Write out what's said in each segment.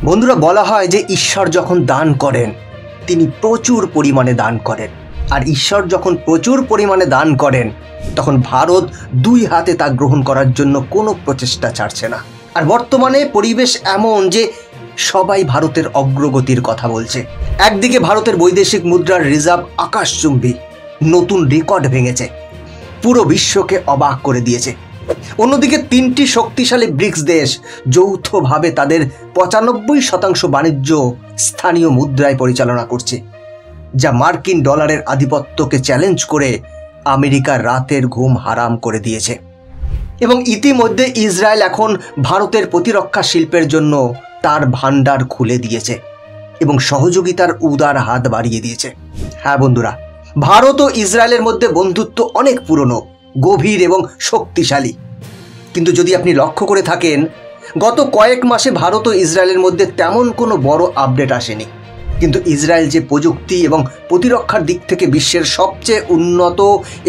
বন্ধুরা, বলা হয় যে ঈশ্বর যখন দান করেন তিনি প্রচুর পরিমাণে দান করেন, আর ঈশ্বর যখন প্রচুর পরিমাণে দান করেন তখন ভারত দুই হাতে তা গ্রহণ করার জন্য কোনো প্রচেষ্টা ছাড়ছে না। আর বর্তমানে পরিবেশ এমন যে সবাই ভারতের অগ্রগতির কথা বলছে। একদিকে ভারতের বৈদেশিক মুদ্রার রিজার্ভ আকাশচুম্বী নতুন রেকর্ড ভেঙেছে, পুরো বিশ্বকে অবাক করে দিয়েছে। অন্যদিকে তিনটি শক্তিশালী ব্রিক্স দেশ যৌথভাবে তাদের ৯৫% বাণিজ্য স্থানীয় মুদ্রায় পরিচালনা করছে, যা মার্কিন ডলারের আধিপত্যকে চ্যালেঞ্জ করে আমেরিকার রাতের ঘুম হারাম করে দিয়েছে। এবং ইতিমধ্যে ইসরায়েল এখন ভারতের প্রতিরক্ষা শিল্পের জন্য তার ভান্ডার খুলে দিয়েছে এবং সহযোগিতার উদার হাত বাড়িয়ে দিয়েছে। হ্যাঁ বন্ধুরা, ভারত ও ইসরায়েলের মধ্যে বন্ধুত্ব অনেক পুরনো, গভীর এবং শক্তিশালী। কিন্তু যদি আপনি লক্ষ্য করে থাকেন, গত কয়েক মাসে ভারত ও ইসরায়েলের মধ্যে তেমন কোনো বড় আপডেট আসেনি। কিন্তু ইসরায়েল যে প্রযুক্তি এবং প্রতিরক্ষার দিক থেকে বিশ্বের সবচেয়ে উন্নত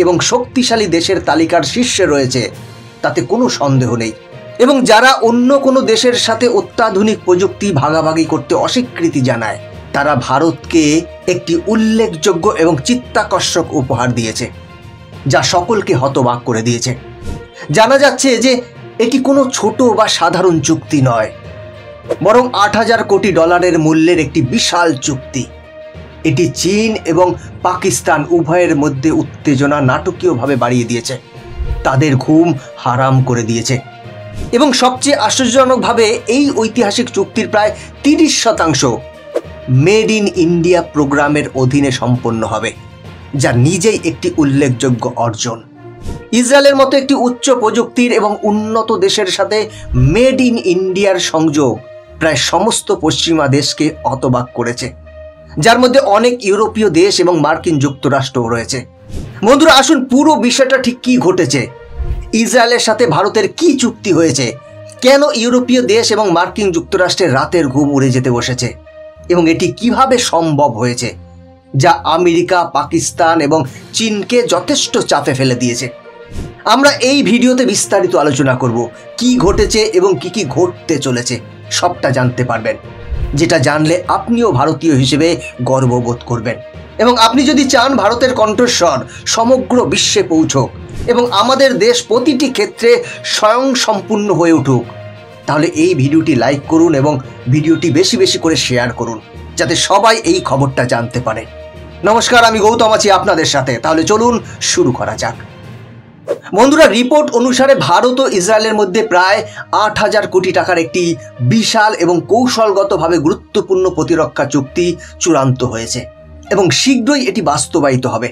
এবং শক্তিশালী দেশের তালিকার শীর্ষে রয়েছে তাতে কোনো সন্দেহ নেই। এবং যারা অন্য কোনো দেশের সাথে অত্যাধুনিক প্রযুক্তি ভাগাভাগি করতে অস্বীকৃতি জানায় তারা ভারতকে একটি উল্লেখযোগ্য এবং চিত্তাকর্ষক উপহার দিয়েছে, যা সকলকে হতবাক করে দিয়েছে। জানা যাচ্ছে যে এটি কোনো ছোট বা সাধারণ চুক্তি নয়, বরং ৮,০০০ কোটি ডলারের মূল্যের একটি বিশাল চুক্তি। এটি চীন এবং পাকিস্তান উভয়ের মধ্যে উত্তেজনা নাটকীয়ভাবে বাড়িয়ে দিয়েছে, তাদের ঘুম হারাম করে দিয়েছে। এবং সবচেয়ে আশ্চর্যজনকভাবে এই ঐতিহাসিক চুক্তির প্রায় ৩০% মেড ইন ইন্ডিয়া প্রোগ্রামের অধীনে সম্পন্ন হবে, যা নিজেই একটি উল্লেখযোগ্য অর্জন। ইসরায়েলের মতো একটি উচ্চ প্রযুক্তির এবং উন্নত দেশের সাথে মেড ইন ইন্ডিয়ার সংযোগ প্রায় সমস্ত পশ্চিমা দেশকে হতবাক করেছে, যার মধ্যে অনেক ইউরোপীয় দেশ এবং মার্কিন যুক্তরাষ্ট্রও রয়েছে। বন্ধুরা, আসুন পুরো বিষয়টা ঠিক কী ঘটেছে, ইসরায়েলের সাথে ভারতের কি চুক্তি হয়েছে, কেন ইউরোপীয় দেশ এবং মার্কিন যুক্তরাষ্ট্রের রাতের ঘুম উড়ে যেতে বসেছে, এবং এটি কিভাবে সম্ভব হয়েছে, যা আমেরিকা, পাকিস্তান এবং চীনকে যথেষ্ট চাপে ফেলে দিয়েছে। আমরা এই ভিডিওতে বিস্তারিত আলোচনা করব কি ঘটেছে এবং কি ঘটতে চলেছে, সবটা জানতে পারবেন, যেটা জানলে আপনিও ভারতীয় হিসেবে গর্ববোধ করবেন। এবং আপনি যদি চান ভারতের কণ্ঠস্বর সমগ্র বিশ্বে পৌঁছক এবং আমাদের দেশ প্রতিটি ক্ষেত্রে স্বয়ংসম্পূর্ণ হয়ে উঠুক, তাহলে এই ভিডিওটি লাইক করুন এবং ভিডিওটি বেশি বেশি করে শেয়ার করুন, যাতে সবাই এই খবরটা জানতে পারে। নমস্কার, আমি গৌতম আছি আপনাদের সাথে। তাহলে চলুন শুরু করা যাক। বন্ধুরা, রিপোর্ট অনুসারে ভারত ও ইসরায়েলের মধ্যে প্রায় ৮,০০০ কোটি টাকার একটি বিশাল এবং কৌশলগতভাবে গুরুত্বপূর্ণ প্রতিরক্ষা চুক্তি চূড়ান্ত হয়েছে এবং শীঘ্রই এটি বাস্তবায়িত হবে।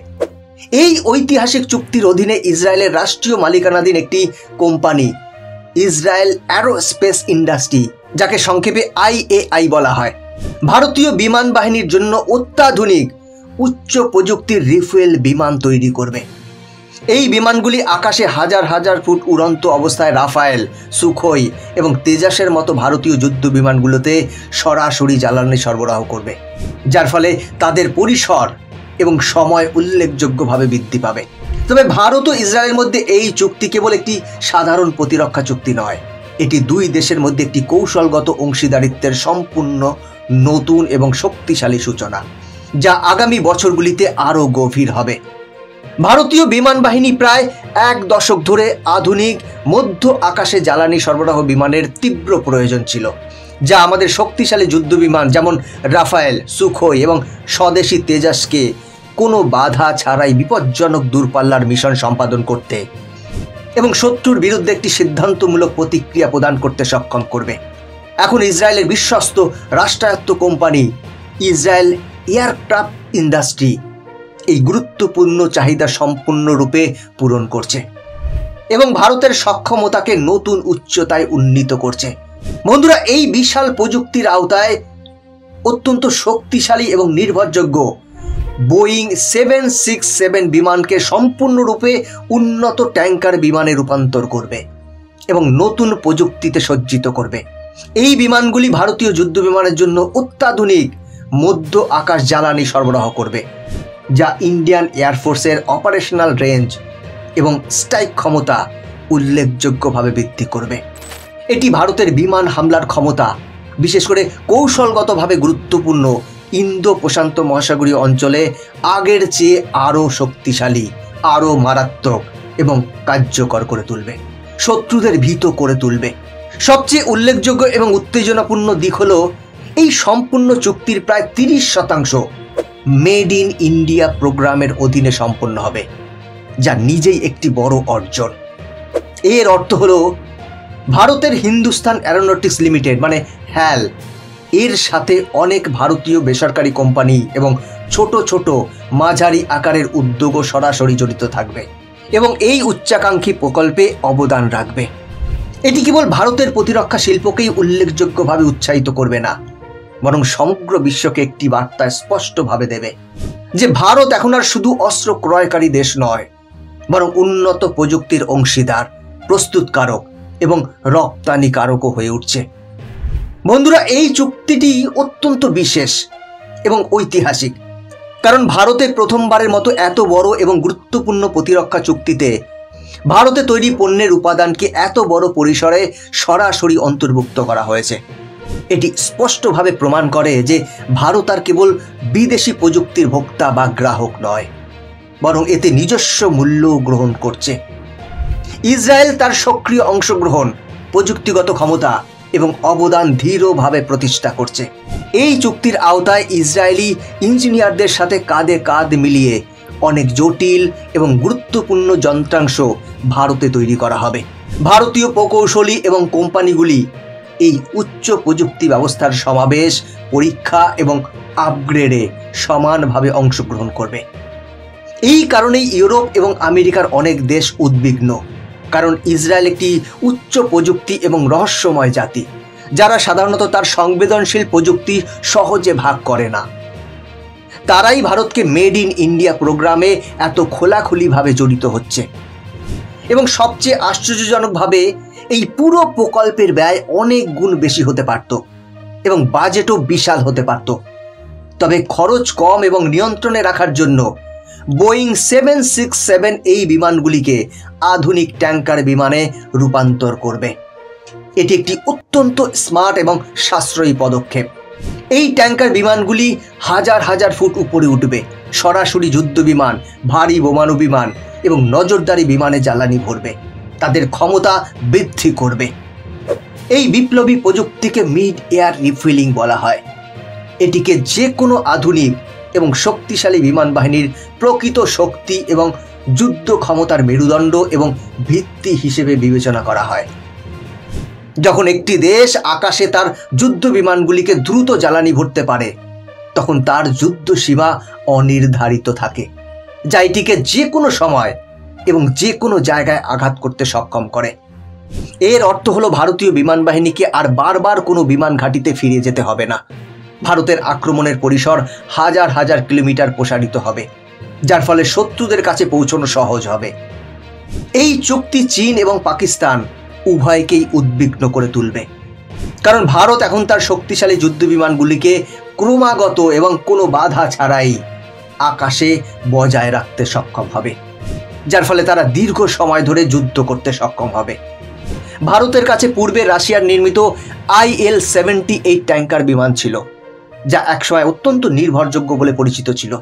এই ঐতিহাসিক চুক্তির অধীনে ইসরায়েলের রাষ্ট্রীয় মালিকানাধীন একটি কোম্পানি, ইসরায়েল অ্যারোস্পেস ইন্ডাস্ট্রি, যাকে সংক্ষেপে IAI বলা হয়, ভারতীয় বিমান বাহিনীর জন্য অত্যাধুনিক উচ্চ প্রযুক্তির রিফুয়েল বিমান তৈরি করবে। এই বিমানগুলি আকাশে হাজার হাজার ফুট উড়ন্ত অবস্থায় রাফায়েল, সুখোই এবং তেজাসের মতো ভারতীয় যুদ্ধ বিমানগুলোতে সরাসরি জ্বালানি সরবরাহ করবে, যার ফলে তাদের পরিসর এবং সময় উল্লেখযোগ্যভাবে বৃদ্ধি পাবে। তবে ভারত ও ইসরায়েলের মধ্যে এই চুক্তি কেবল একটি সাধারণ প্রতিরক্ষা চুক্তি নয়, এটি দুই দেশের মধ্যে একটি কৌশলগত অংশীদারিত্বের সম্পূর্ণ নতুন এবং শক্তিশালী সূচনা, যা আগামী বছরগুলিতে আরও গভীর হবে। ভারতীয় বিমান বাহিনী প্রায় ১ দশক ধরে আধুনিক মধ্য আকাশে জ্বালানি সরবরাহ বিমানের তীব্র প্রয়োজন ছিল, যা আমাদের শক্তিশালী যুদ্ধ বিমান যেমন রাফায়েল, সুখোই এবং স্বদেশী তেজাসকে কোনো বাধা ছাড়াই বিপজ্জনক দূরপাল্লার মিশন সম্পাদন করতে এবং শত্রুর বিরুদ্ধে একটি সিদ্ধান্তমূলক প্রতিক্রিয়া প্রদান করতে সক্ষম করবে। এখন ইসরায়েলের বিশ্বস্ত রাষ্ট্রায়ত্ত কোম্পানি ইসরায়েল এয়ারক্রাফট ইন্ডাস্ট্রি এই গুরুত্বপূর্ণ চাহিদা সম্পূর্ণরূপে পূরণ করছে এবং ভারতের সক্ষমতাকে নতুন উচ্চতায় উন্নীত করছে। বন্ধুরা, এই বিশাল প্রযুক্তির আওতায় অত্যন্ত শক্তিশালী এবং নির্ভরযোগ্য বোয়িং 767 বিমানকে সম্পূর্ণরূপে উন্নত ট্যাঙ্কার বিমানে রূপান্তর করবে এবং নতুন প্রযুক্তিতে সজ্জিত করবে। এই বিমানগুলি ভারতীয় যুদ্ধ বিমানের জন্য অত্যাধুনিক মধ্য আকাশ জ্বালানি সরবরাহ করবে, যা ইন্ডিয়ান এয়ারফোর্সের অপারেশনাল রেঞ্জ এবং স্ট্রাইক ক্ষমতা উল্লেখযোগ্যভাবে বৃদ্ধি করবে। এটি ভারতের বিমান হামলার ক্ষমতা বিশেষ করে কৌশলগতভাবে গুরুত্বপূর্ণ ইন্দো প্রশান্ত মহাসাগরীয় অঞ্চলে আগের চেয়ে আরও শক্তিশালী, আরও মারাত্মক এবং কার্যকর করে তুলবে, শত্রুদের ভীত করে তুলবে। সবচেয়ে উল্লেখযোগ্য এবং উত্তেজনাপূর্ণ দিক হলো এই সম্পূর্ণ চুক্তির প্রায় 30% মেড ইন ইন্ডিয়া প্রোগ্রামের অধীনে সম্পন্ন হবে, যা নিজেই একটি বড় অর্জন। এর অর্থ হলো ভারতের হিন্দুস্তান অ্যারোনটিক্স লিমিটেড মানে হ্যাল এর সাথে অনেক ভারতীয় বেসরকারি কোম্পানি এবং ছোট ছোট মাঝারি আকারের উদ্যোগও সরাসরি জড়িত থাকবে এবং এই উচ্চাকাঙ্ক্ষী প্রকল্পে অবদান রাখবে। এটি কেবল ভারতের প্রতিরক্ষা শিল্পকেই উল্লেখযোগ্যভাবে উৎসাহিত করবে না, বরং সমগ্র বিশ্বকে একটি বার্তা স্পষ্টভাবে দেবে যে ভারত এখন আর শুধু অস্ত্র ক্রয়কারী দেশ নয়, বরং উন্নত প্রযুক্তির অংশীদার, প্রস্তুতকারক এবং রপ্তানিকারকও হয়ে উঠছে। বন্ধুরা, এই চুক্তিটি অত্যন্ত বিশেষ এবং ঐতিহাসিক, কারণ ভারতে প্রথমবারের মতো এত বড় এবং গুরুত্বপূর্ণ প্রতিরক্ষা চুক্তিতে ভারতে তৈরি পণ্যের উপাদানকে এত বড় পরিসরে সরাসরি অন্তর্ভুক্ত করা হয়েছে। এটি স্পষ্টভাবে প্রমাণ করে যে ভারত আর কেবল বিদেশি প্রযুক্তির ভোক্তা বা গ্রাহক নয়, বরং এতে নিজস্ব মূল্য গ্রহণ করছে। ইসরায়েল তার সক্রিয় অংশগ্রহণ, প্রযুক্তিগত ক্ষমতা এবং অবদান দৃঢ়ভাবে প্রতিষ্ঠা করছে। এই চুক্তির আওতায় ইসরায়েলি ইঞ্জিনিয়ারদের সাথে কাঁধে কাঁধ মিলিয়ে অনেক জটিল এবং গুরুত্বপূর্ণ যন্ত্রাংশ ভারতে তৈরি করা হবে। ভারতীয় প্রকৌশলী এবং কোম্পানিগুলি এই উচ্চ প্রযুক্তি ব্যবস্থার সমাবেশ, পরীক্ষা এবং আপগ্রেডে সমানভাবে অংশগ্রহণ করবে। এই কারণেই ইউরোপ এবং আমেরিকার অনেক দেশ উদ্বিগ্ন, কারণ ইসরায়েল একটি উচ্চ প্রযুক্তি এবং রহস্যময় জাতি, যারা সাধারণত তার সংবেদনশীল প্রযুক্তি সহজে ভাগ করে না। তারাই ভারতকে মেড ইন ইন্ডিয়া প্রোগ্রামে এত খোলাখুলিভাবে জড়িত হচ্ছে এবং সবচেয়ে আশ্চর্যজনকভাবে এই পুরো প্রকল্পের ব্যয় অনেক গুণ বেশি হতে পারত এবং বাজেটও বিশাল হতে পারত। তবে খরচ কম এবং নিয়ন্ত্রণে রাখার জন্য বোয়িং 767 এই বিমানগুলিকে আধুনিক ট্যাঙ্কার বিমানে রূপান্তর করবে। এটি একটি অত্যন্ত স্মার্ট এবং সাশ্রয়ী পদক্ষেপ। এই ট্যাঙ্কার বিমানগুলি হাজার হাজার ফুট উপরে উঠবে, সরাসরি যুদ্ধ বিমান, ভারী বোমাণু বিমান এবং নজরদারি বিমানে জ্বালানি ভরবে, তাদের ক্ষমতা বৃদ্ধি করবে। এই বিপ্লবী প্রযুক্তিকে মিড এয়ার রিফুয়েলিং বলা হয়। এটিকে যে কোনো আধুনিক এবং শক্তিশালী বিমান বাহিনীর প্রকৃত শক্তি এবং যুদ্ধ ক্ষমতার মেরুদণ্ড এবং ভিত্তি হিসেবে বিবেচনা করা হয়। যখন একটি দেশ আকাশে তার যুদ্ধ বিমানগুলিকে দ্রুত জ্বালানি ভরতে পারে, তখন তার যুদ্ধ সীমা অনির্ধারিত থাকে, যা এটিকে যে কোনো সময় এবং যে কোনো জায়গায় আঘাত করতে সক্ষম করে। এর অর্থ হলো ভারতীয় বিমান বাহিনীকে আর বারবার কোনো বিমান ঘাঁটিতে ফিরে যেতে হবে না। ভারতের আক্রমণের পরিসর হাজার হাজার কিলোমিটার প্রসারিত হবে, যার ফলে শত্রুদের কাছে পৌঁছানো সহজ হবে। এই চুক্তি চীন এবং পাকিস্তান উভয়কেই উদ্বিগ্ন করে তুলবে, কারণ ভারত এখন তার শক্তিশালী যুদ্ধ বিমানগুলিকে ক্রমাগত এবং কোনো বাধা ছাড়াই আকাশে বজায় রাখতে সক্ষম হবে, যার ফলে তারা দীর্ঘ সময় ধরে যুদ্ধ করতে সক্ষম হবে। ভারতের কাছে পূর্বে রাশিয়ার নির্মিত IL-78 ট্যাঙ্কার বিমান ছিল, যা একসময় অত্যন্ত নির্ভরযোগ্য বলে পরিচিত ছিল,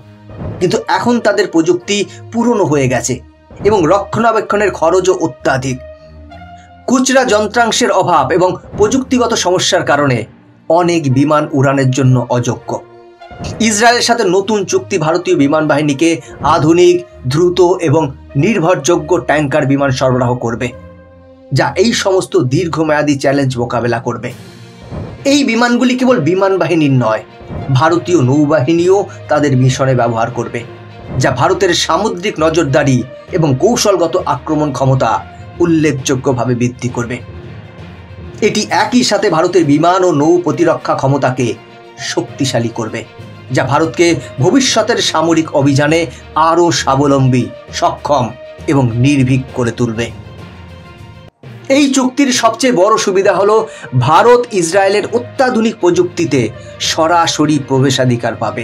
কিন্তু এখন তাদের প্রযুক্তি পুরনো হয়ে গেছে এবং রক্ষণাবেক্ষণের খরচও অত্যাধিক। খুচরা যন্ত্রাংশের অভাব এবং প্রযুক্তিগত সমস্যার কারণে অনেক বিমান উড়ানের জন্য অযোগ্য। ইসরায়েলের সাথে নতুন চুক্তি ভারতীয় বিমান বাহিনীকে আধুনিক, দ্রুত এবং নির্ভরযোগ্য ট্যাঙ্কার বিমান সরবরাহ করবে, যা এই সমস্ত দীর্ঘমেয়াদী চ্যালেঞ্জ মোকাবেলা করবে। এই বিমানগুলি কেবল বিমান বাহিনীর নয়, ভারতীয় নৌবাহিনীও তাদের মিশনে ব্যবহার করবে, যা ভারতের সামুদ্রিক নজরদারি এবং কৌশলগত আক্রমণ ক্ষমতা উল্লেখযোগ্যভাবে বৃদ্ধি করবে। এটি একই সাথে ভারতের বিমান ও নৌ প্রতিরক্ষা ক্ষমতাকে শক্তিশালী করবে, যা ভারতকে ভবিষ্যতের সামরিক অভিযানে আরও স্বাবলম্বী, সক্ষম এবং নির্ভীক করে তুলবে। এই চুক্তির সবচেয়ে বড় সুবিধা হলো ভারত ইসরায়েলের অত্যাধুনিক প্রযুক্তিতে সরাসরি প্রবেশাধিকার পাবে,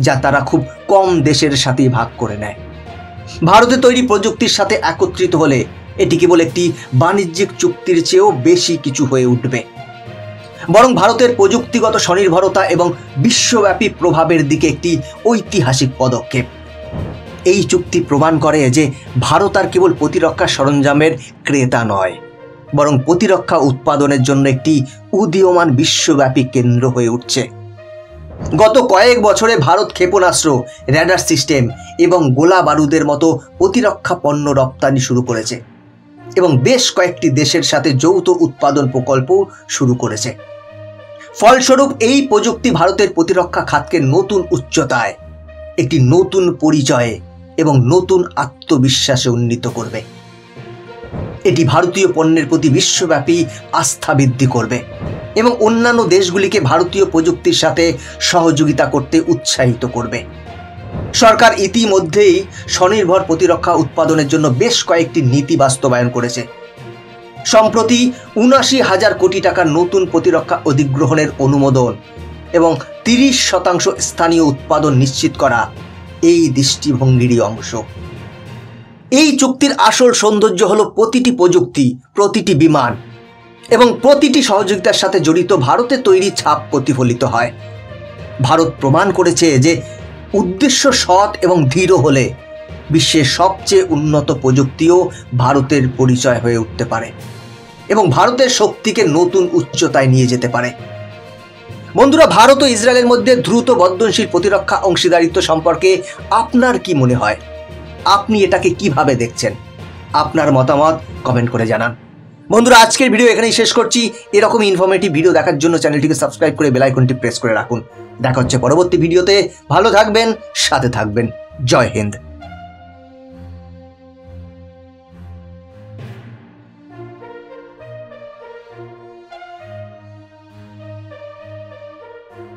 যা তারা খুব কম দেশের সাথেই ভাগ করে নেয়। ভারতে তৈরি প্রযুক্তির সাথে একত্রিত হলে এটি কেবল একটি বাণিজ্যিক চুক্তির চেয়েও বেশি কিছু হয়ে উঠবে। বরং ভারতের প্রযুক্তিগত স্বনির্ভরতা এবং বিশ্বব্যাপী প্রভাবের দিকে একটি ঐতিহাসিক পদক্ষেপ। এই চুক্তি প্রমাণ করে যে ভারত আর কেবল প্রতিরক্ষা সরঞ্জামের ক্রেতা নয়, বরং প্রতিরক্ষা উৎপাদনের জন্য একটি উদীয়মান বিশ্বব্যাপী কেন্দ্র হয়ে উঠছে। গত কয়েক বছরে ভারত ক্ষেপণাস্ত্র, র্যাডার সিস্টেম এবং গোলা বারুদের মতো প্রতিরক্ষা পণ্য রপ্তানি শুরু করেছে এবং বেশ কয়েকটি দেশের সাথে যৌথ উৎপাদন প্রকল্প শুরু করেছে। ফলস্বরূপ এই প্রযুক্তি ভারতের প্রতিরক্ষা খাতকে নতুন উচ্চতায়, একটি নতুন পরিচয়ে এবং নতুন আত্মবিশ্বাসে উন্নীত করবে। এটি ভারতীয় পণ্যের প্রতি বিশ্বব্যাপী আস্থা বৃদ্ধি করবে এবং অন্যান্য দেশগুলিকে ভারতীয় প্রযুক্তির সাথে সহযোগিতা করতে উৎসাহিত করবে। সরকার ইতিমধ্যেই স্বনির্ভর প্রতিরক্ষা উৎপাদনের জন্য বেশ কয়েকটি নীতি বাস্তবায়ন করেছে। সম্প্রতি ৭৯,০০০ কোটি টাকার নতুন প্রতিরক্ষা অধিগ্রহণের অনুমোদন এবং ৩০% স্থানীয় উৎপাদন নিশ্চিত করা এই দৃষ্টিভঙ্গিরই অংশ। এই চুক্তির আসল সৌন্দর্য হলো প্রতিটি প্রযুক্তি, প্রতিটি বিমান এবং প্রতিটি সহযোগিতার সাথে জড়িত ভারতে তৈরি ছাপ প্রতিফলিত হয়। ভারত প্রমাণ করেছে যে উদ্দেশ্য সৎ এবং দৃঢ় হলে বিশ্বের সবচেয়ে উন্নত প্রযুক্তিও ভারতের পরিচয় হয়ে উঠতে পারে এবং ভারতের শক্তিকে নতুন উচ্চতায় নিয়ে যেতে পারে। বন্ধুরা, ভারত ও ইসরায়েলের মধ্যে দ্রুত বর্ধনশীল প্রতিরক্ষা অংশীদারিত্ব সম্পর্কে আপনার কি মনে হয়? আপনি এটাকে কিভাবে দেখছেন? আপনার মতামত কমেন্ট করে জানান। বন্ধুরা, আজকের ভিডিও এখানেই শেষ করছি। এরকম ইনফরমেটিভ ভিডিও দেখার জন্য চ্যানেলটিকে সাবস্ক্রাইব করে বেল আইকনটি প্রেস করে রাখুন। দেখা হচ্ছে পরবর্তী ভিডিওতে। ভালো থাকবেন, সাথে থাকবেন। জয় হিন্দ।